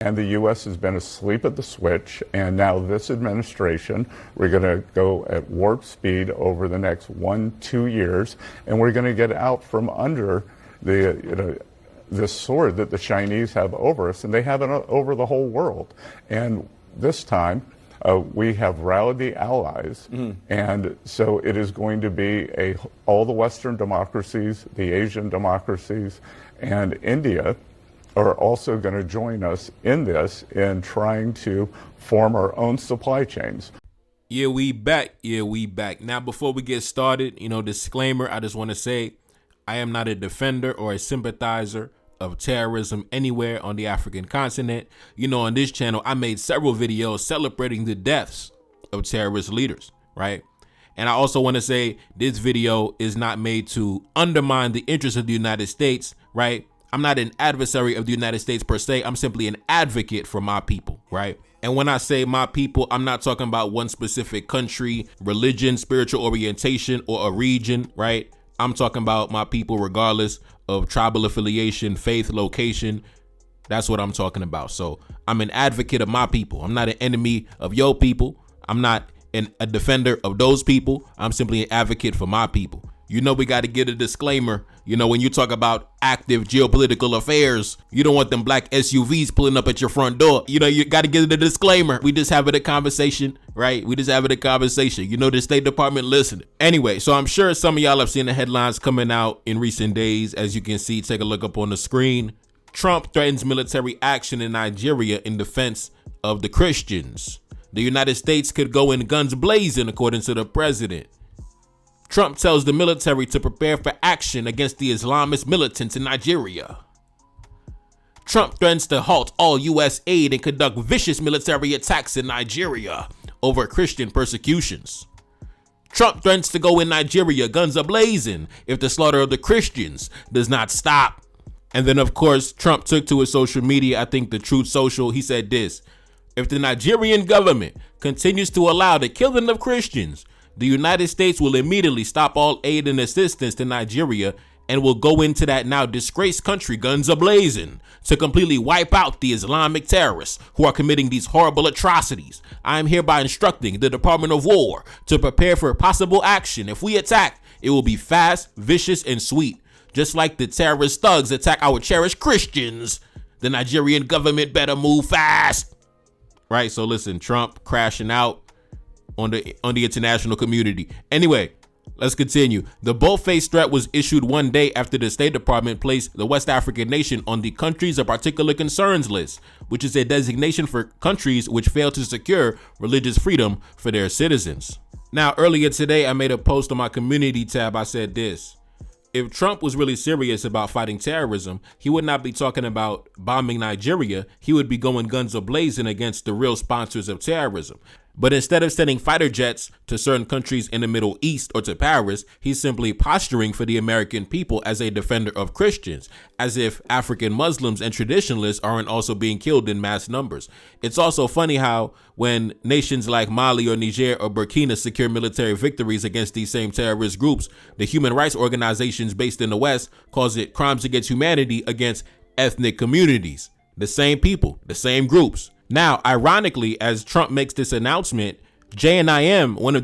And the U.S. has been asleep at the switch, and now this administration, we're going to go at warp speed over the next 1-2 years, and we're going to get out from under the sword that the Chinese have over us, and they have it over the whole world. And this time, we have rallied the allies, and so it is going to be all the Western democracies, the Asian democracies, and India are also going to join us in this in trying to form our own supply chains. Yeah, we back. Now, before we get started, disclaimer, I just want to say I am not a defender or a sympathizer of terrorism anywhere on the African continent. On this channel, I made several videos celebrating the deaths of terrorist leaders, right? And I also want to say this video is not made to undermine the interests of the United States, right? I'm not an adversary of the United States per se. I'm simply an advocate for my people, right? And when I say my people, I'm not talking about one specific country, religion, spiritual orientation, or a region, right? I'm talking about my people regardless of tribal affiliation, faith, location. That's what I'm talking about. So I'm an advocate of my people. I'm not an enemy of your people. I'm not a defender of those people. I'm simply an advocate for my people. We got to get a disclaimer. When you talk about active geopolitical affairs, you don't want them black SUVs pulling up at your front door. You got to get a disclaimer. We just having a conversation, right? The State Department listening. Anyway, so I'm sure some of y'all have seen the headlines coming out in recent days. As you can see, take a look up on the screen. Trump threatens military action in Nigeria in defense of the Christians. The United States could go in guns blazing, according to the president. Trump tells the military to prepare for action against the Islamist militants in Nigeria. Trump threatens to halt all U.S. aid and conduct vicious military attacks in Nigeria over Christian persecutions. Trump threatens to go in Nigeria guns a-blazing if the slaughter of the Christians does not stop. And then, of course, Trump took to his social media, I think the Truth Social, he said this: if the Nigerian government continues to allow the killing of Christians, the United States will immediately stop all aid and assistance to Nigeria and will go into that now disgraced country guns a-blazing to completely wipe out the Islamic terrorists who are committing these horrible atrocities. I am hereby instructing the Department of War to prepare for possible action. If we attack, it will be fast, vicious, and sweet. Just like the terrorist thugs attack our cherished Christians, the Nigerian government better move fast. Right, so listen, Trump crashing out on the international community. Anyway, let's continue. The bold-faced threat was issued one day after the State Department placed the West African nation on the countries of particular concerns list, which is a designation for countries which fail to secure religious freedom for their citizens. Now, earlier today, I made a post on my community tab. I said this: if Trump was really serious about fighting terrorism, he would not be talking about bombing Nigeria. He would be going guns a-blazing against the real sponsors of terrorism. But instead of sending fighter jets to certain countries in the Middle East or to Paris, he's simply posturing for the American people as a defender of Christians, as if African Muslims and traditionalists aren't also being killed in mass numbers. It's also funny how when nations like Mali or Niger or Burkina secure military victories against these same terrorist groups, the human rights organizations based in the West calls it crimes against humanity against ethnic communities. The same people, the same groups. Now, ironically, as Trump makes this announcement, JNIM, one of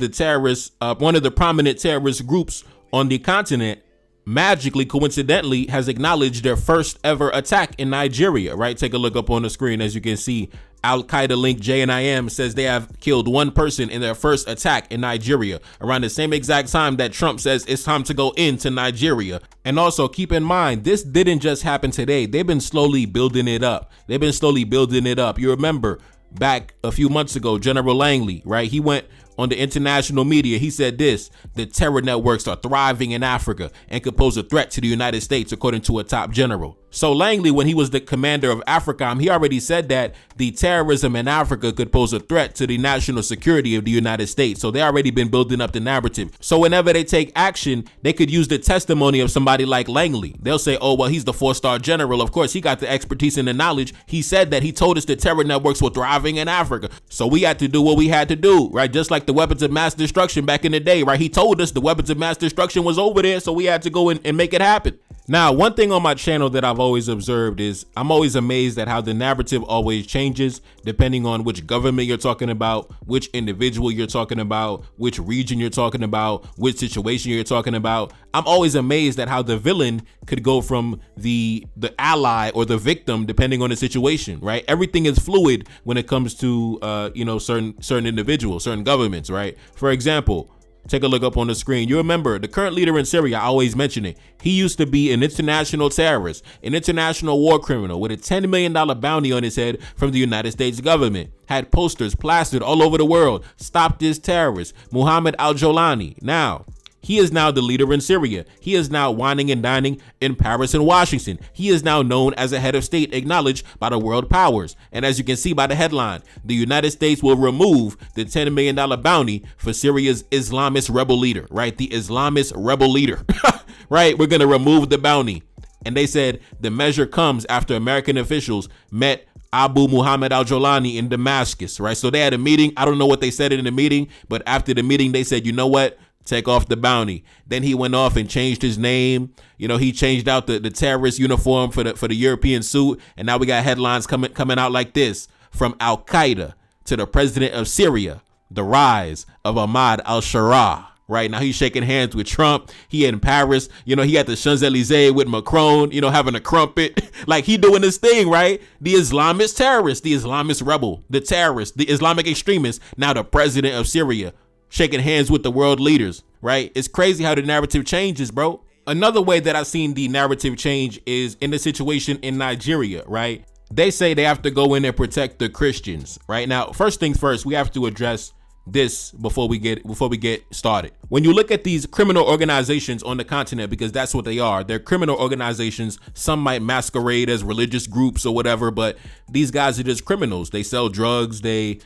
the prominent terrorist groups on the continent, magically, coincidentally, has acknowledged their first ever attack in Nigeria, right? Take a look up on the screen. As you can see, Al-Qaeda link JNIM says they have killed one person in their first attack in Nigeria around the same exact time that Trump says it's time to go into Nigeria. And also keep in mind, this didn't just happen today. They've been slowly building it up. You remember back a few months ago, General Langley, right? He went on the international media. He said this: the terror networks are thriving in Africa and could pose a threat to the United States, according to a top general. So Langley, when he was the commander of AFRICOM, he already said that the terrorism in Africa could pose a threat to the national security of the United States. So they already been building up the narrative. So whenever they take action, they could use the testimony of somebody like Langley. They'll say, oh, well, he's the 4-star general. Of course, he got the expertise and the knowledge. He said that he told us the terror networks were thriving in Africa. So we had to do what we had to do, right? Just like the weapons of mass destruction back in the day, right? He told us the weapons of mass destruction was over there. So we had to go and make it happen. Now, one thing on my channel that I've always observed is I'm always amazed at how the narrative always changes depending on which government you're talking about, which individual you're talking about, which region you're talking about, which situation you're talking about. I'm always amazed at how the villain could go from the ally or the victim depending on the situation, right? Everything is fluid when it comes to certain individuals, certain governments, right? For example, take a look up on the screen. You remember the current leader in Syria, I always mention it. He used to be an international terrorist, an international war criminal with a $10 million bounty on his head from the United States government. Had posters plastered all over the world. Stop this terrorist, Mohammed al-Jolani. Now, he is now the leader in Syria. He is now whining and dining in Paris and Washington. He is now known as a head of state acknowledged by the world powers. And as you can see by the headline, the United States will remove the $10 million bounty for Syria's Islamist rebel leader, right? The Islamist rebel leader, right? We're going to remove the bounty. And they said the measure comes after American officials met Abu Muhammad al-Jolani in Damascus, right? So they had a meeting. I don't know what they said in the meeting, but after the meeting, they said, you know what? Take off the bounty. Then he went off and changed his name. You know, he changed out the terrorist uniform for the European suit. And now we got headlines coming out like this: from Al-Qaeda to the president of Syria, the rise of Ahmad al-Sharaa. Right now he's shaking hands with Trump. He in Paris. You know, he at the Champs-Elysees with Macron, you know, having a crumpet. Like he doing this thing, right? The Islamist terrorist, the Islamist rebel, the terrorist, the Islamic extremist, now the president of Syria, shaking hands with the world leaders, right? It's crazy how the narrative changes, bro. Another way that I've seen the narrative change is in the situation in Nigeria, right? They say they have to go in and protect the Christians, right? Now, first things first, we have to address this before we get started. When you look at these criminal organizations on the continent, because that's what they are, they're criminal organizations. Some might masquerade as religious groups or whatever, but these guys are just criminals. They sell drugs, they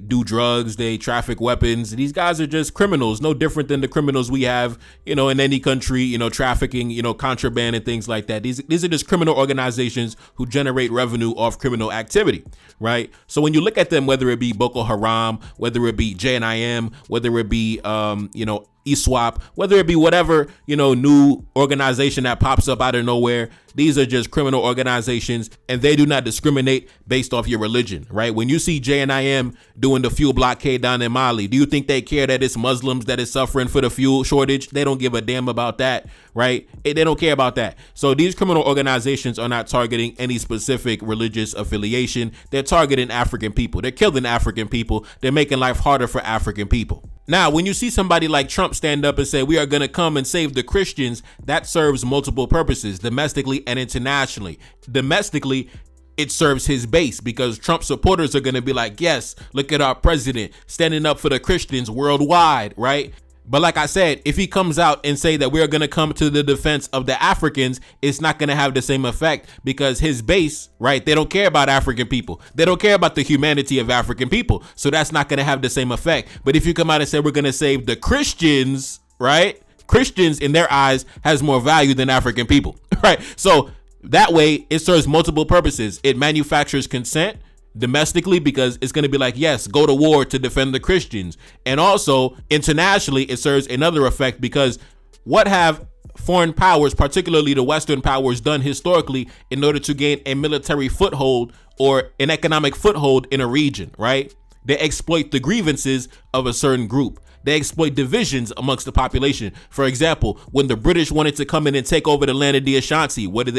do drugs, they traffic weapons. These guys are just criminals, no different than the criminals we have, you know, in any country, you know, trafficking, you know, contraband and things like that. These are just criminal organizations who generate revenue off criminal activity, right? So when you look at them, whether it be Boko Haram, whether it be JNIM, whether it be, ISWAP, whether it be whatever, you know, new organization that pops up out of nowhere, these are just criminal organizations and they do not discriminate based off your religion, right? When you see JNIM doing the fuel blockade down in Mali, do you think they care that it's Muslims that is suffering for the fuel shortage? They don't give a damn about that, right? They don't care about that. So these criminal organizations are not targeting any specific religious affiliation. They're targeting African people. They're killing African people. They're making life harder for African people. Now, when you see somebody like Trump stand up and say, we are going to come and save the Christians, that serves multiple purposes, domestically and internationally. Domestically, it serves his base because Trump supporters are going to be like, yes, look at our president standing up for the Christians worldwide, right? But like I said, if he comes out and say that we're going to come to the defense of the Africans, it's not going to have the same effect because his base, right, they don't care about African people. They don't care about the humanity of African people. So that's not going to have the same effect. But if you come out and say we're going to save the Christians, right, Christians in their eyes has more value than African people, right? So that way it serves multiple purposes. It manufactures consent domestically because it's going to be like, yes, go to war to defend the Christians. And also internationally, it serves another effect because what have foreign powers, particularly the Western powers, done historically in order to gain a military foothold or an economic foothold in a region, right? They exploit the grievances of a certain group. They exploit divisions amongst the population. For example, when the British wanted to come in and take over the land of the Ashanti, what did?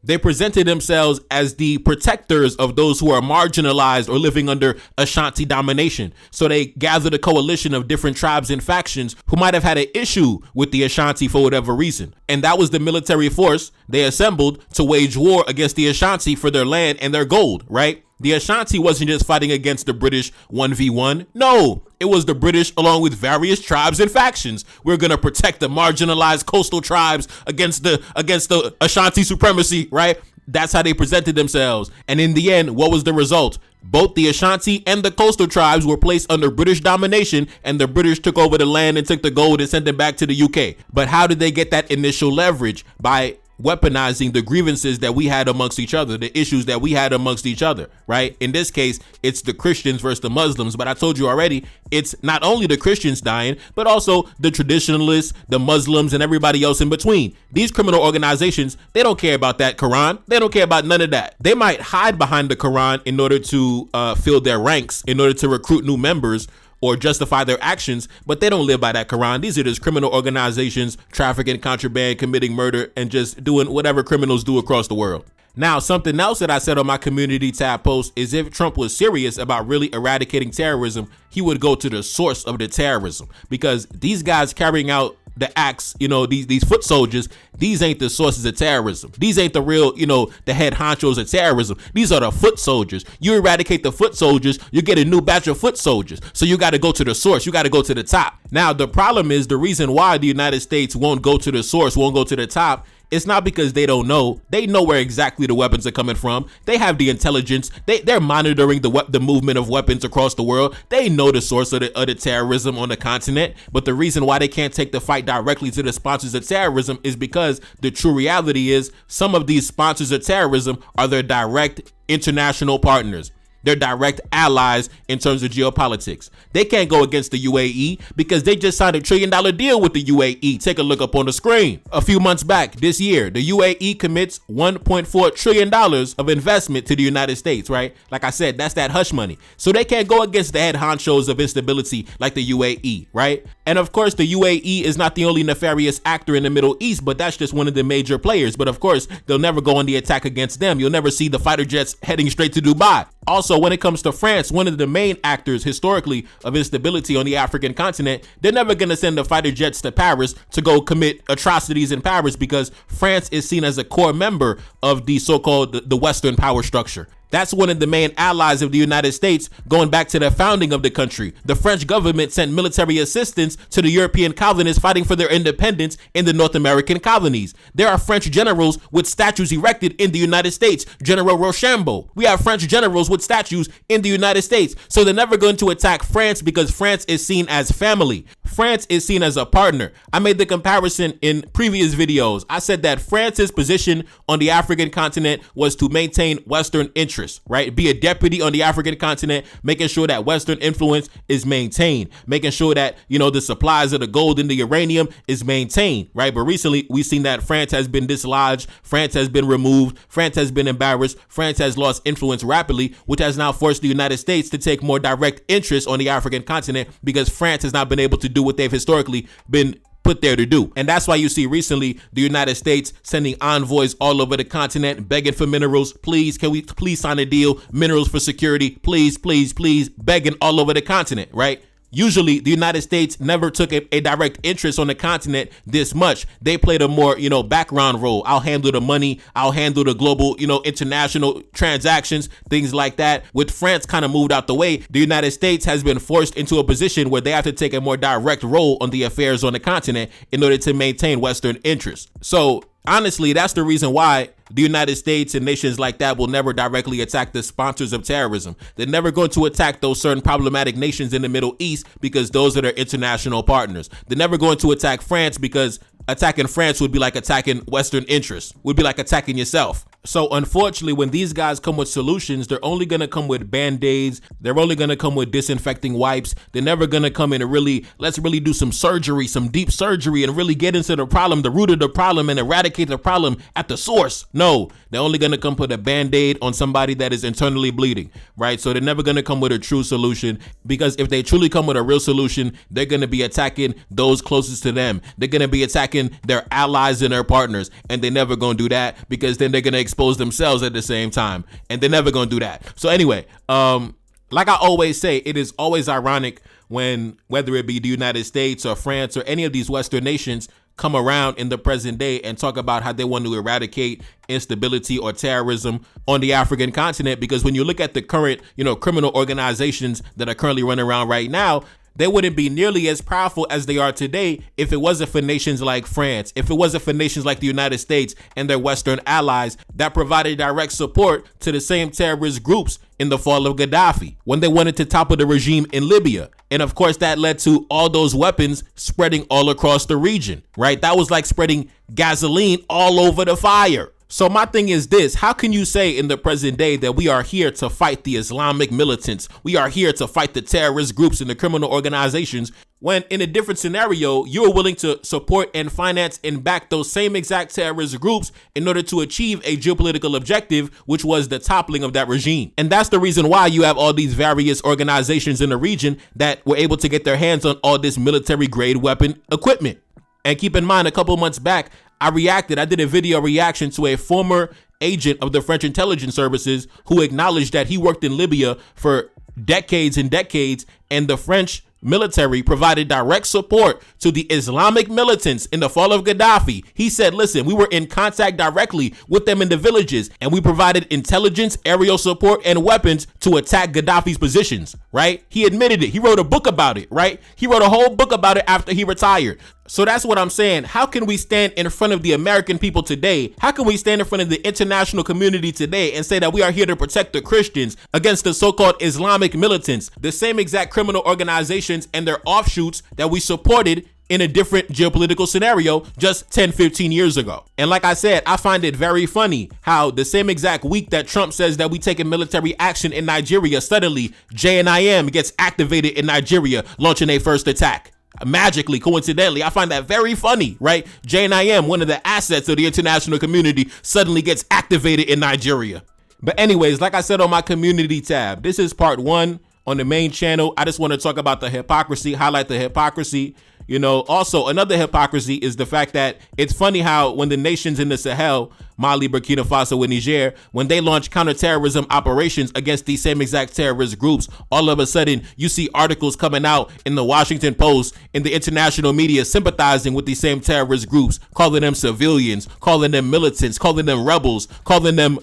They presented themselves as the protectors of those who are marginalized or living under Ashanti domination. So they gathered a coalition of different tribes and factions who might have had an issue with the Ashanti for whatever reason. And that was the military force they assembled to wage war against the Ashanti for their land and their gold, right? The Ashanti wasn't just fighting against the British 1v1. No, it was the British along with various tribes and factions. We're going to protect the marginalized coastal tribes against the Ashanti supremacy, right? That's how they presented themselves. And in the end, what was the result? Both the Ashanti and the coastal tribes were placed under British domination, and the British took over the land and took the gold and sent it back to the UK. But how did they get that initial leverage? By weaponizing the grievances that we had amongst each other, the issues that we had amongst each other, right? In this case, it's the Christians versus the Muslims. But I told you already, it's not only the Christians dying, but also the traditionalists, the Muslims, and everybody else in between. These criminal organizations, they don't care about that Quran. They don't care about none of that. They might hide behind the Quran in order to fill their ranks, in order to recruit new members, or justify their actions, but they don't live by that Quran. These are just criminal organizations, trafficking, contraband, committing murder, and just doing whatever criminals do across the world. Now, something else that I said on my community tab post is if Trump was serious about really eradicating terrorism, he would go to the source of the terrorism, because these guys carrying out the acts, these foot soldiers, these ain't the sources of terrorism. These ain't the real, the head honchos of terrorism. These are the foot soldiers. You eradicate the foot soldiers, you get a new batch of foot soldiers. So you got to go to the source. You got to go to the top. Now, the problem is the reason why the United States won't go to the source, won't go to the top. It's not because they don't know. They know where exactly the weapons are coming from. They have the intelligence. They're monitoring the movement of weapons across the world. They know the source of the terrorism on the continent. But the reason why they can't take the fight directly to the sponsors of terrorism is because the true reality is some of these sponsors of terrorism are their direct international partners. They're direct allies in terms of geopolitics. They can't go against the UAE because they just signed $1 trillion deal with the UAE. Take a look up on the screen. A few months back this year, the UAE commits $1.4 trillion of investment to the United States, right? Like I said, that's that hush money. So they can't go against the head honchos of instability like the UAE, right? And of course, the UAE is not the only nefarious actor in the Middle East, but that's just one of the major players. But of course, they'll never go on the attack against them. You'll never see the fighter jets heading straight to Dubai. Also, when it comes to France, one of the main actors historically of instability on the African continent, they're never going to send the fighter jets to Paris to go commit atrocities in Paris because France is seen as a core member of the so-called the Western power structure. That's one of the main allies of the United States going back to the founding of the country. The French government sent military assistance to the European colonists fighting for their independence in the North American colonies. There are French generals with statues erected in the United States. General Rochambeau. We have French generals with statues in the United States. So they're never going to attack France because France is seen as family. France is seen as a partner. I made the comparison in previous videos. I said that France's position on the African continent was to maintain Western interests, right? Be a deputy on the African continent, making sure that Western influence is maintained, making sure that, the supplies of the gold and the uranium is maintained, right? But recently we've seen that France has been dislodged, France has been removed, France has been embarrassed, France has lost influence rapidly, which has now forced the United States to take more direct interest on the African continent because France has not been able to do what they've historically been put there to do. And that's why you see recently the United States sending envoys all over the continent begging for minerals. Please, can we please sign a deal? Minerals for security. Please, please, please. Begging all over the continent, right? Usually the United States never took a direct interest on the continent this much. They played a more, background role. I'll handle the money. I'll handle the global, international transactions, things like that. With France kind of moved out the way, the United States has been forced into a position where they have to take a more direct role on the affairs on the continent in order to maintain Western interests. So honestly, that's the reason why the United States and nations like that will never directly attack the sponsors of terrorism. They're never going to attack those certain problematic nations in the Middle East because those are their international partners. They're never going to attack France because attacking France would be like attacking Western interests, would be like attacking yourself. So unfortunately, when these guys come with solutions, they're only going to come with band-aids. They're only going to come with disinfecting wipes. They're never going to come in and let's really do some surgery, some deep surgery, and really get into the problem, the root of the problem, and eradicate the problem at the source. No, they're only going to come put a band-aid on somebody that is internally bleeding, right? So they're never going to come with a true solution, because if they truly come with a real solution, they're going to be attacking those closest to them. They're going to be attacking their allies and their partners, and they're never going to do that because then they're going to expose themselves at the same time, and they're never going to do that. So anyway, like I always say, it is always ironic when, whether it be the United States or France or any of these Western nations, come around in the present day and talk about how they want to eradicate instability or terrorism on the African continent. Because when you look at the current, criminal organizations that are currently running around right now, they wouldn't be nearly as powerful as they are today if it wasn't for nations like France, if it wasn't for nations like the United States and their Western allies that provided direct support to the same terrorist groups in the fall of Gaddafi, when they wanted to topple the regime in Libya. And of course, that led to all those weapons spreading all across the region, right? That was like spreading gasoline all over the fire. So my thing is this: how can you say in the present day that we are here to fight the Islamic militants? We are here to fight the terrorist groups and the criminal organizations, when in a different scenario, you're willing to support and finance and back those same exact terrorist groups in order to achieve a geopolitical objective, which was the toppling of that regime. And that's the reason why you have all these various organizations in the region that were able to get their hands on all this military grade weapon equipment. And keep in mind, a couple months back, I did a video reaction to a former agent of the French intelligence services who acknowledged that he worked in Libya for decades and decades, and the French military provided direct support to the Islamic militants in the fall of Gaddafi. He said, listen, we were in contact directly with them in the villages, and we provided intelligence, aerial support, and weapons to attack Gaddafi's positions, right? He admitted it. He wrote a book about it, right? He wrote a whole book about it after he retired. So that's what I'm saying. How can we stand in front of the American people today? How can we stand in front of the international community today and say that we are here to protect the Christians against the so-called Islamic militants, the same exact criminal organizations and their offshoots that we supported in a different geopolitical scenario just 10, 15 years ago? And like I said, I find it very funny how the same exact week that Trump says that we taking military action in Nigeria, suddenly JNIM gets activated in Nigeria, launching a first attack. Magically, coincidentally, I find that very funny, right? JNIM, one of the assets of the international community, suddenly gets activated in Nigeria. But anyways, like I said on my community tab, this is part 1 on the main channel. I just want to talk about the hypocrisy, highlight the hypocrisy. You know, also another hypocrisy is the fact that it's funny how when the nations in the Sahel, Mali, Burkina Faso, and Niger, when they launch counterterrorism operations against these same exact terrorist groups, all of a sudden you see articles coming out in the Washington Post, in the international media, sympathizing with these same terrorist groups, calling them civilians, calling them militants, calling them rebels, calling them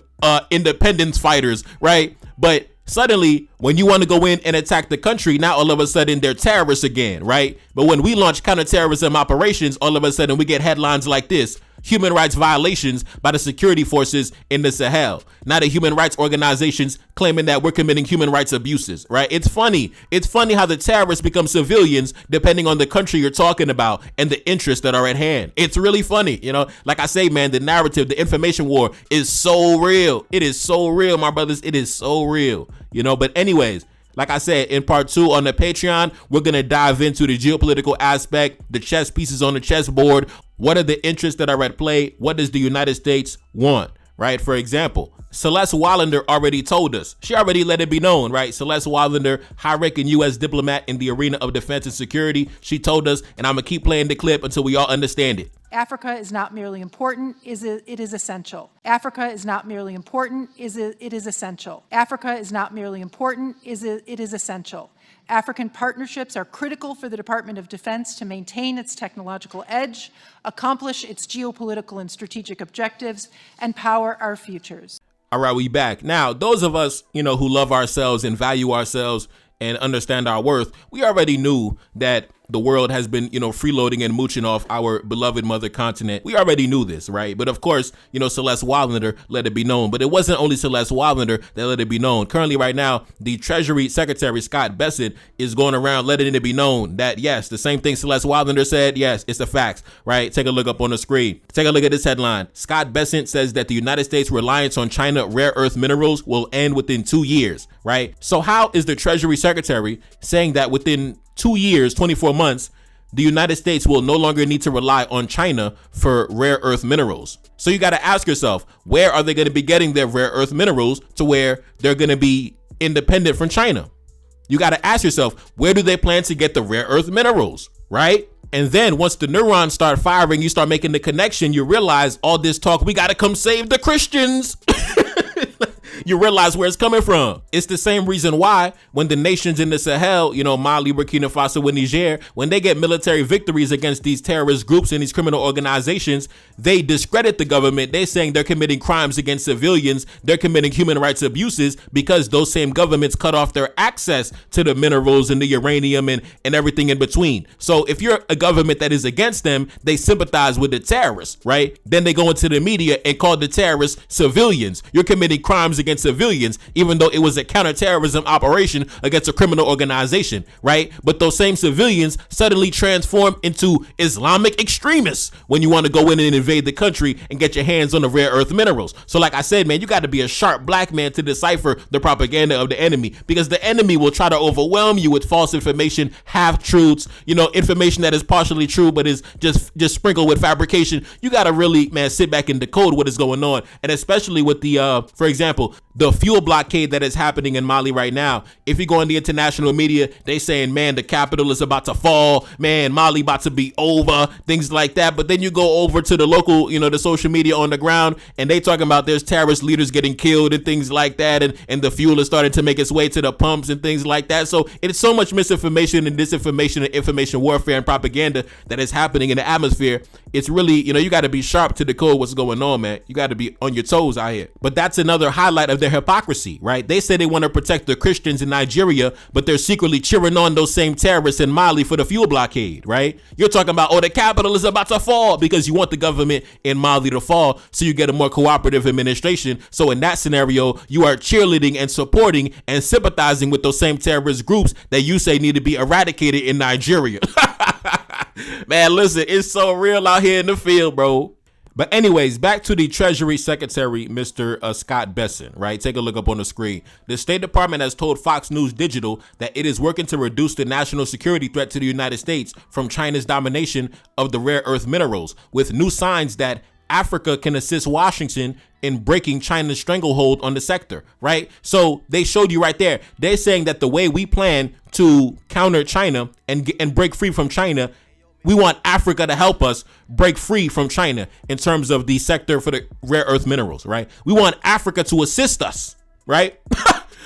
independence fighters, right? But suddenly, when you want to go in and attack the country, now all of a sudden they're terrorists again, right? But when we launch counterterrorism operations, all of a sudden we get headlines like this: human rights violations by the security forces in the Sahel. Now the human rights organizations claiming that we're committing human rights abuses, right? It's funny. It's funny how the terrorists become civilians depending on the country you're talking about and the interests that are at hand. It's really funny. You know, like I say, man, the narrative, the information war is so real. It is so real, my brothers. It is so real, you know. But anyways, like I said, in part 2 on the Patreon, we're going to dive into the geopolitical aspect, the chess pieces on the chessboard. What are the interests that are at play? What does the United States want, right? For example, Celeste Wallander already told us. She already let it be known, right? Celeste Wallander, high-ranking U.S. diplomat in the arena of defense and security. She told us, and I'm going to keep playing the clip until we all understand it. Africa is not merely important, it is essential. Africa is not merely important, it is essential. Africa is not merely important, it is essential. African partnerships are critical for the Department of Defense to maintain its technological edge, accomplish its geopolitical and strategic objectives, and power our futures. All right, we back. Now, those of us, you know, who love ourselves and value ourselves and understand our worth, we already knew that the world has been, you know, freeloading and mooching off our beloved mother continent. We already knew this, right? But of course, you know, Celeste Wallander let it be known. But it wasn't only Celeste Wallander that let it be known. Currently, right now, the Treasury Secretary, Scott Bessent, is going around letting it be known that, yes, the same thing Celeste Wallander said, yes, it's the facts, right? Take a look up on the screen. Take a look at this headline. Scott Bessent says that the United States reliance on China rare earth minerals will end within 2 years, right? So how is the Treasury Secretary saying that within 2 years, 24 months, the United States will no longer need to rely on China for rare earth minerals? So you got to ask yourself, where are they going to be getting their rare earth minerals to where they're going to be independent from China? You got to ask yourself, where do they plan to get the rare earth minerals, right? And then once the neurons start firing, you start making the connection, you realize all this talk, we got to come save the Christians. You realize where it's coming from. It's the same reason why when the nations in the Sahel, you know, Mali, Burkina Faso, and Niger, when they get military victories against these terrorist groups and these criminal organizations, they discredit the government. They're saying they're committing crimes against civilians. They're committing human rights abuses because those same governments cut off their access to the minerals and the uranium and everything in between. So if you're a government that is against them, they sympathize with the terrorists, right? Then they go into the media and call the terrorists civilians. You're committing crimes against against civilians, even though it was a counterterrorism operation against a criminal organization, right? But those same civilians suddenly transform into Islamic extremists when you want to go in and invade the country and get your hands on the rare earth minerals. So like I said, man, you got to be a sharp black man to decipher the propaganda of the enemy, because the enemy will try to overwhelm you with false information, half-truths, information that is partially true but is just sprinkled with fabrication. You got to really, man, sit back and decode what is going on. And especially with the, for example, the fuel blockade that is happening in Mali right now. If you go in the international media, they saying, man, the capital is about to fall, man, Mali about to be over, things like that. But then you go over to the local, the social media on the ground, and they talking about there's terrorist leaders getting killed and things like that, and the fuel is starting to make its way to the pumps and things like that. So it's so much misinformation and disinformation and information warfare and propaganda that is happening in the atmosphere. It's really, you got to be sharp to decode what's going on, man. You got to be on your toes out here. But that's another highlight of their hypocrisy, right? They say they want to protect the Christians in Nigeria, but they're secretly cheering on those same terrorists in Mali for the fuel blockade, right? You're talking about, the capital is about to fall, because you want the government in Mali to fall so you get a more cooperative administration. So in that scenario, you are cheerleading and supporting and sympathizing with those same terrorist groups that you say need to be eradicated in Nigeria. Man, listen, it's so real out here in the field, bro. But anyways, back to the Treasury Secretary, Mr. Scott Bessent, right? Take a look up on the screen. The State Department has told Fox News Digital that it is working to reduce the national security threat to the United States from China's domination of the rare earth minerals, with new signs that Africa can assist Washington in breaking China's stranglehold on the sector, right? So they showed you right there. They're saying that the way we plan to counter China and break free from China, we want Africa to help us break free from China in terms of the sector for the rare earth minerals, right? We want Africa to assist us, right?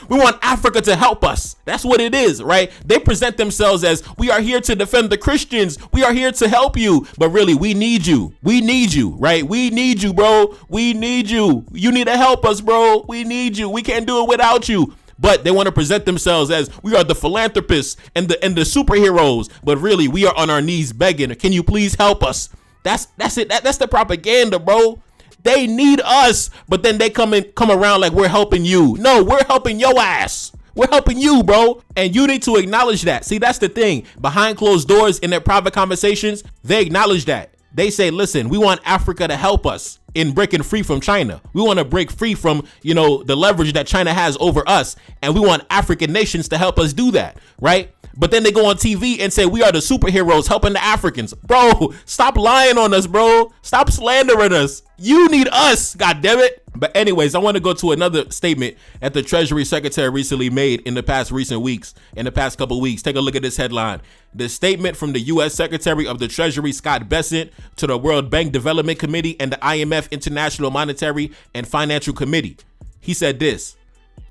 We want Africa to help us. That's what it is, right? They present themselves as, we are here to defend the Christians. We are here to help you. But really, we need you. We need you, right? We need you, bro. We need you. You need to help us, bro. We need you. We can't do it without you. But they want to present themselves as, we are the philanthropists and the superheroes. But really, we are on our knees begging. Can you please help us? That's it. That's the propaganda, bro. They need us, but then they come around like we're helping you. No, we're helping your ass. We're helping you, bro. And you need to acknowledge that. See, that's the thing. Behind closed doors in their private conversations, they acknowledge that. They say, listen, we want Africa to help us in breaking free from China. We want to break free from, the leverage that China has over us. And we want African nations to help us do that, right? But then they go on TV and say, we are the superheroes helping the Africans. Bro, stop lying on us, bro. Stop slandering us. You need us, goddammit. But anyways, I want to go to another statement that the Treasury Secretary recently made in the past couple of weeks. Take a look at this headline. The statement from the U.S. Secretary of the Treasury, Scott Bessent, to the World Bank Development Committee and the IMF International Monetary and Financial Committee. He said this: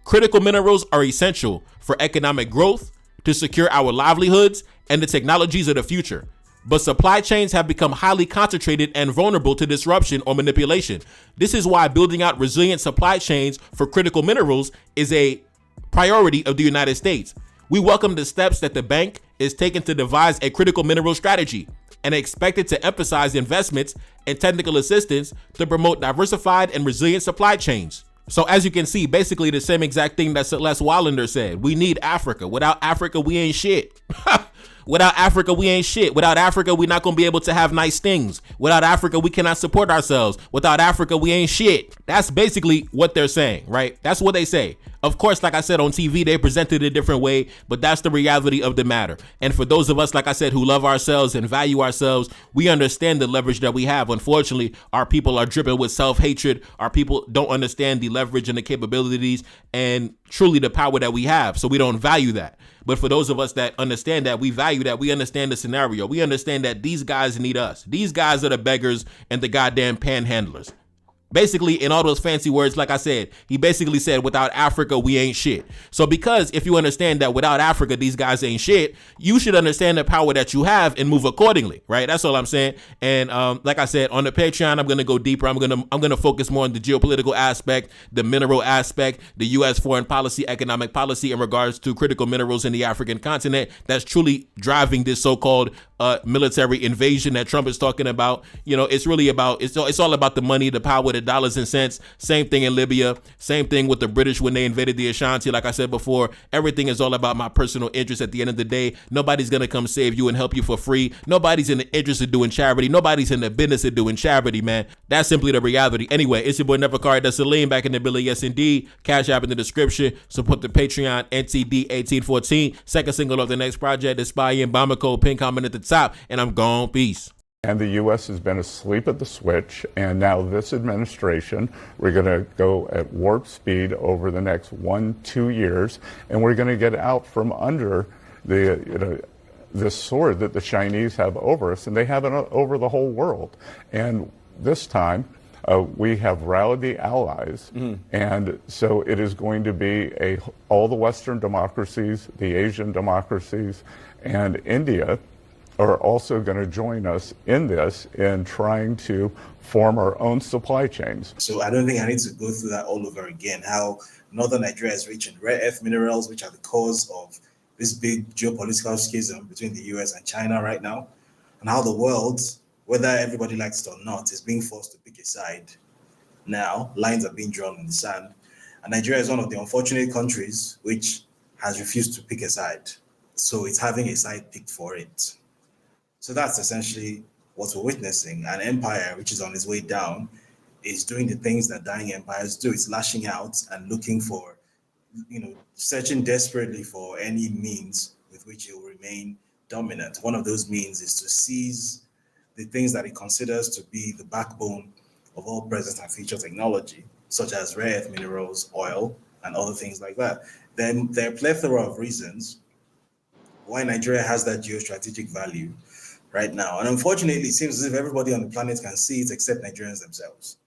critical minerals are essential for economic growth, to secure our livelihoods and the technologies of the future. But supply chains have become highly concentrated and vulnerable to disruption or manipulation. This is why building out resilient supply chains for critical minerals is a priority of the United States. We welcome the steps that the bank is taking to devise a critical mineral strategy and expect it to emphasize investments and technical assistance to promote diversified and resilient supply chains. So as you can see, basically the same exact thing that Celeste Wallander said. We need Africa. Without Africa, we ain't shit. Without Africa, we ain't shit. Without Africa, we're not going to be able to have nice things. Without Africa, we cannot support ourselves. Without Africa, we ain't shit. That's basically what they're saying, right? That's what they say. Of course, like I said, on TV, they present it a different way, but that's the reality of the matter. And for those of us, like I said, who love ourselves and value ourselves, we understand the leverage that we have. Unfortunately, our people are dripping with self-hatred. Our people don't understand the leverage and the capabilities and truly the power that we have. So we don't value that. But for those of us that understand that, we value that, we understand the scenario. We understand that these guys need us. These guys are the beggars and the goddamn panhandlers. Basically, in all those fancy words, like I said, he basically said, without Africa, we ain't shit. So because if you understand that without Africa, these guys ain't shit, you should understand the power that you have and move accordingly, right? That's all I'm saying. And like I said, on the Patreon, I'm going to go deeper. I'm going to focus more on the geopolitical aspect, the mineral aspect, the U.S. foreign policy, economic policy in regards to critical minerals in the African continent that's truly driving this so-called military invasion that Trump is talking about. It's really about, it's all about the money, the power, the dollars and cents. Same thing in Libya. Same thing with the British when they invaded the Ashanti. Like I said before, everything is all about my personal interest at the end of the day. Nobody's going to come save you and help you for free. Nobody's in the interest of doing charity. Nobody's in the business of doing charity, man. That's simply the reality. Anyway, it's your boy Neferkari Salim back in the building. Yes, indeed. Cash App in the description. Support the Patreon, NTD1814. Second single of the next project is Spy in Bamako. Pin comment at the top. And I'm gone. Peace. And the U.S. has been asleep at the switch, and now this administration, we're going to go at warp speed over the next 1-2 years, and we're going to get out from under the sword that the Chinese have over us, and they have it over the whole world. And this time, we have rallied the allies, and so it is going to be all the Western democracies, the Asian democracies, and India are also going to join us in this in trying to form our own supply chains. So I don't think I need to go through that all over again, how northern Nigeria is rich in rare earth minerals, which are the cause of this big geopolitical schism between the US and China right now, and how the world, whether everybody likes it or not, is being forced to pick a side. Now, lines are being drawn in the sand, and Nigeria is one of the unfortunate countries which has refused to pick a side. So it's having a side picked for it. So that's essentially what we're witnessing. An empire which is on its way down is doing the things that dying empires do. It's lashing out and looking for, searching desperately for any means with which it will remain dominant. One of those means is to seize the things that it considers to be the backbone of all present and future technology, such as rare earth minerals, oil, and other things like that. Then there are a plethora of reasons why Nigeria has that geostrategic value right now. And unfortunately, it seems as if everybody on the planet can see it except Nigerians themselves.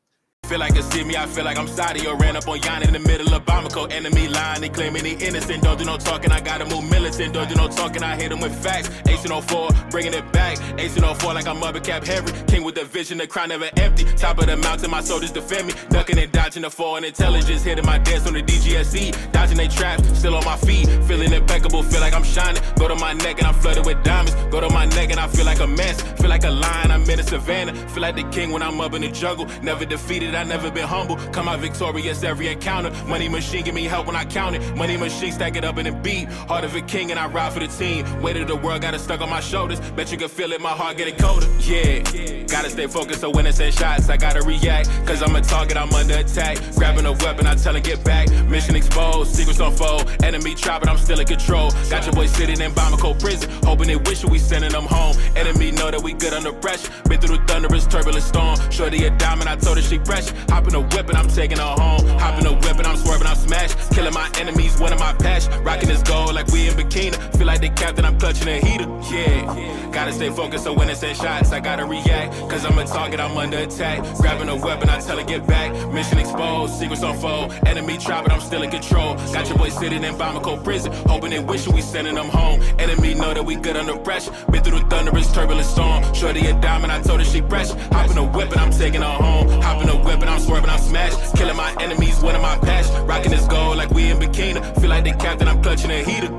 Feel like you see me, I feel like I'm Saudi or ran up on Yan in the middle of Bamako. Enemy line, they claiming he innocent. Don't do no talking, I gotta move militant. Don't do no talking, I hit him with facts. 1804, bringing it back. 1804 like I'm Mother Cap Henry. King with the vision, the crown never empty. Top of the mountain, my soldiers defend me. Ducking and dodging the foreign intelligence. Hitting my dance on the DGSE. Dodging they traps, still on my feet. Feeling impeccable, feel like I'm shining. Go to my neck and I'm flooded with diamonds. Go to my neck and I feel like a mess. Feel like a lion, I'm in the savannah. Feel like the king when I'm up in the jungle. Never defeated, I never been humble. Come out victorious every encounter. Money machine give me help when I count it. Money machine stack it up in a beat. Heart of a king and I ride for the team. Weight of the world got it stuck on my shoulders. Bet you can feel it, my heart getting colder. Yeah, gotta stay focused so when it's in shots I gotta react. Cause I'm a target, I'm under attack. Grabbing a weapon, I tell her get back. Mission exposed, secrets unfold. Enemy try but I'm still in control. Got your boy sitting in Bamako prison. Hoping they wish we sending them home. Enemy know that we good under pressure. Been through the thunderous turbulent storm. Shorty a diamond, I told her she pressure. Hop in a whip and I'm taking her home. Hop in a whip and I'm swerving, I'm smashed. Killing my enemies, one of my passion. Rocking this gold like we in bikini. Feel like the captain, I'm clutching a heater. Yeah, gotta stay focused so when it's in shots I gotta react. Cause I'm a target, I'm under attack. Grabbing a weapon, I tell her get back. Mission exposed, secrets unfold. Enemy try but I'm still in control. Got your boy sitting in Bamako prison. Hoping they wish we sending them home. Enemy know that we good under pressure. Been through the thunderous turbulent storm. Shorty a diamond, I told her she pressure. Hop in a whip and I'm taking her home. Hop in a whip and I'm swerving, I'm smashed. Killing my enemies, one of my passion. Rocking this gold like we in bikini. Feel like the captain, I'm clutching a heater.